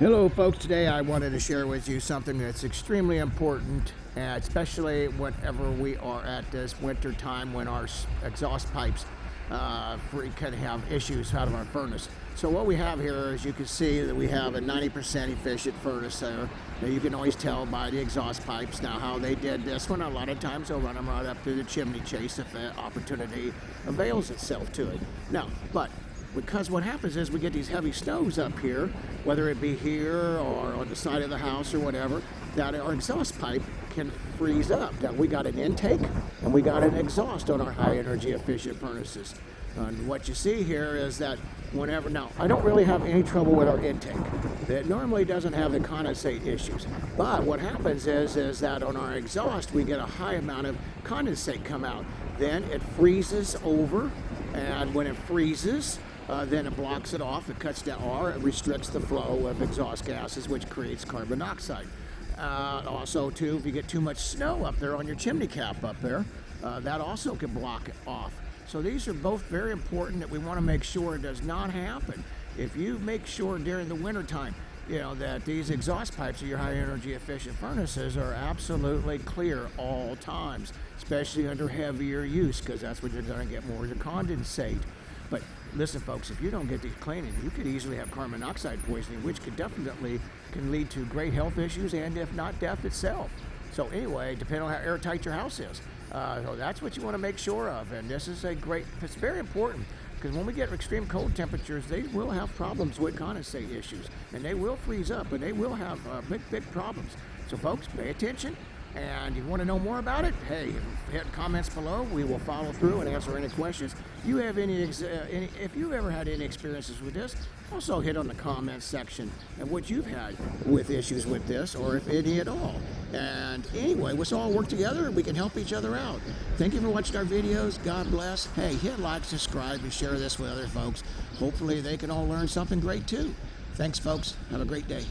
Hello folks, today I wanted to share with you something that's extremely important, especially whenever we are at this winter time when our exhaust pipes can have issues out of our furnace. So what we have here, as you can see, that we have a 90% efficient furnace there. Now you can always tell by the exhaust pipes. Now how they did this one, a lot of times they'll run them right up through the chimney chase if the opportunity avails itself to it. Now, because what happens is we get these heavy stoves up here, whether it be here or on the side of the house or whatever, that our exhaust pipe can freeze up. Now we got an intake and we got an exhaust on our high energy efficient furnaces. And what you see here is that now I don't really have any trouble with our intake. It normally doesn't have the condensate issues. But what happens is that on our exhaust we get a high amount of condensate come out. Then it freezes over, and when it freezes, then it blocks it off, it cuts down, or it restricts the flow of exhaust gases, which creates carbon dioxide. Also, too, if you get too much snow up there on your chimney cap up there, that also can block it off. So these are both very important that we want to make sure it does not happen. If you make sure during the winter time, that these exhaust pipes of your high energy efficient furnaces are absolutely clear all times, especially under heavier use, because that's when you're going to get more of the condensate. But listen, folks, if you don't get these cleaning, you could easily have carbon monoxide poisoning, which can lead to great health issues and, if not, death itself. So anyway, depending on how airtight your house is. So that's what you want to make sure of. And this is it's very important, because when we get extreme cold temperatures, they will have problems with condensate issues, and they will freeze up, and they will have big problems. So folks, pay attention. And you want to know more about it? Hey, hit comments below. We will follow through and answer any questions. You have if you ever had any experiences with this, also hit on the comments section and what you've had with issues with this, or if any at all. And anyway, let's all work together and we can help each other out. Thank you for watching our videos. God bless. Hey, hit like, subscribe, and share this with other folks. Hopefully they can all learn something great too. Thanks, folks. Have a great day.